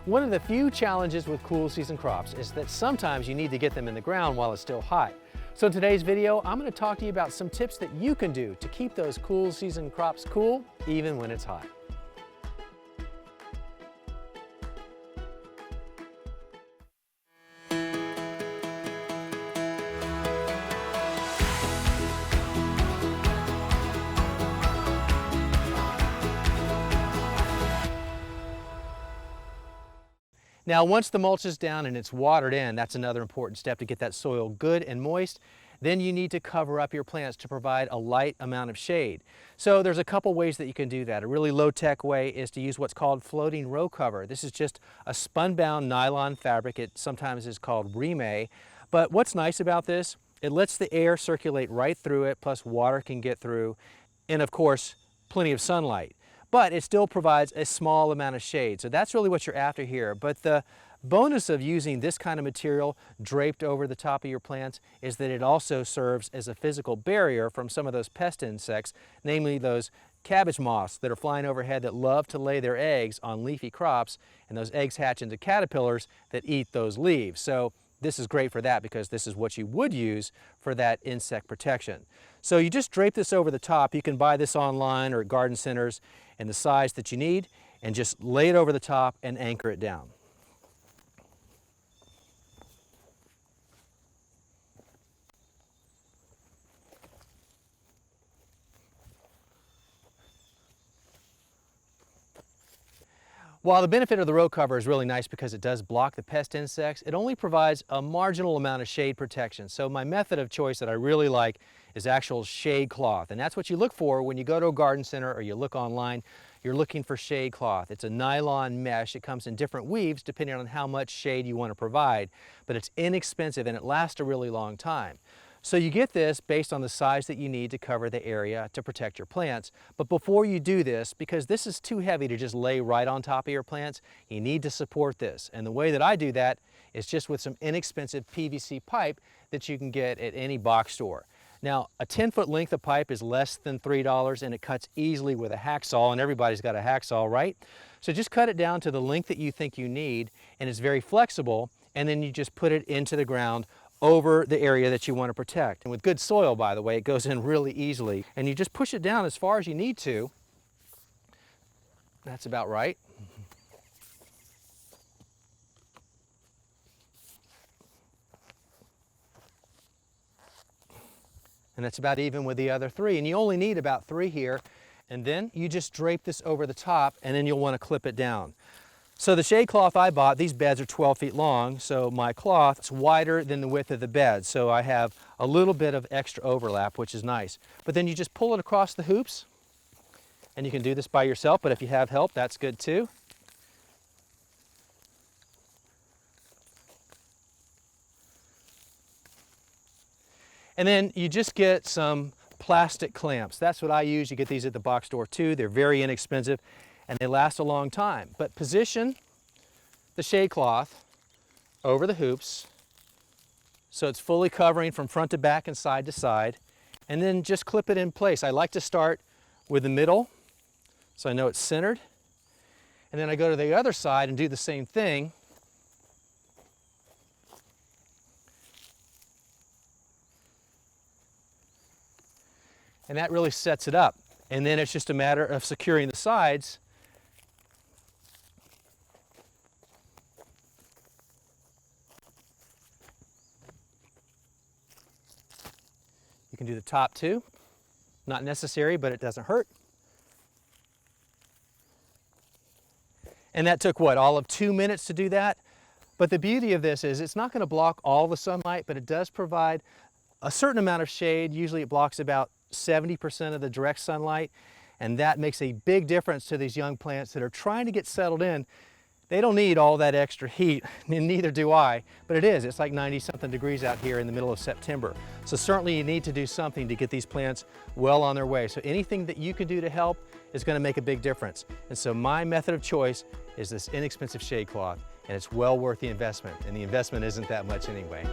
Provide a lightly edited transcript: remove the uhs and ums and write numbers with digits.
One of the few challenges with cool season crops is that sometimes you need to get them in the ground while it's still hot. So in today's video, I'm going to talk to you about some tips that you can do to keep those cool season crops cool even when it's hot. Now, once the mulch is down and it's watered in, that's another important step to get that soil good and moist. Then you need to cover up your plants to provide a light amount of shade. So there's a couple ways that you can do that. A really low-tech way is to use what's called floating row cover. This is just a spun-bound nylon fabric. It sometimes is called Rime. But what's nice about this, it lets the air circulate right through it, plus water can get through, and of course, plenty of sunlight. But it still provides a small amount of shade. So that's really what you're after here. But the bonus of using this kind of material draped over the top of your plants is that it also serves as a physical barrier from some of those pest insects, namely those cabbage moths that are flying overhead that love to lay their eggs on leafy crops, and those eggs hatch into caterpillars that eat those leaves. So this is great for that because this is what you would use for that insect protection. So you just drape this over the top. You can buy this online or at garden centers in the size that you need, and just lay it over the top and anchor it down. While the benefit of the row cover is really nice because it does block the pest insects, it only provides a marginal amount of shade protection. So my method of choice that I really like is actual shade cloth. And that's what you look for when you go to a garden center or you look online. You're looking for shade cloth. It's a nylon mesh. It comes in different weaves depending on how much shade you want to provide, but it's inexpensive and it lasts a really long time. So you get this based on the size that you need to cover the area to protect your plants. But before you do this, because this is too heavy to just lay right on top of your plants, you need to support this. And the way that I do that is just with some inexpensive PVC pipe that you can get at any box store. Now, a 10-foot length of pipe is less than $3 and it cuts easily with a hacksaw, and everybody's got a hacksaw, right? So just cut it down to the length that you think you need, and it's very flexible, and then you just put it into the ground over the area that you want to protect. And with good soil, by the way, it goes in really easily. And you just push it down as far as you need to. That's about right. And that's about even with the other three. And you only need about 3 here. And then you just drape this over the top, and then you'll want to clip it down. So the shade cloth I bought, these beds are 12 feet long, so my cloth is wider than the width of the bed, so I have a little bit of extra overlap, which is nice. But then you just pull it across the hoops, and you can do this by yourself, but if you have help, that's good too. And then you just get some plastic clamps. That's what I use. You get these at the box store too. They're very inexpensive and they last a long time. But position the shade cloth over the hoops so it's fully covering from front to back and side to side, and then just clip it in place. I like to start with the middle so I know it's centered, and then I go to the other side and do the same thing. And that really sets it up. And then it's just a matter of securing the sides. You can do the top too. Not necessary, but it doesn't hurt. And that took what, all of 2 minutes to do that? But the beauty of this is it's not going to block all the sunlight, but it does provide a certain amount of shade. Usually it blocks about 70% of the direct sunlight, and that makes a big difference to these young plants that are trying to get settled in. They don't need all that extra heat, and neither do I, but it is. It's like 90-something degrees out here in the middle of September. So certainly you need to do something to get these plants well on their way. So anything that you can do to help is going to make a big difference. And so my method of choice is this inexpensive shade cloth, and it's well worth the investment, and the investment isn't that much anyway.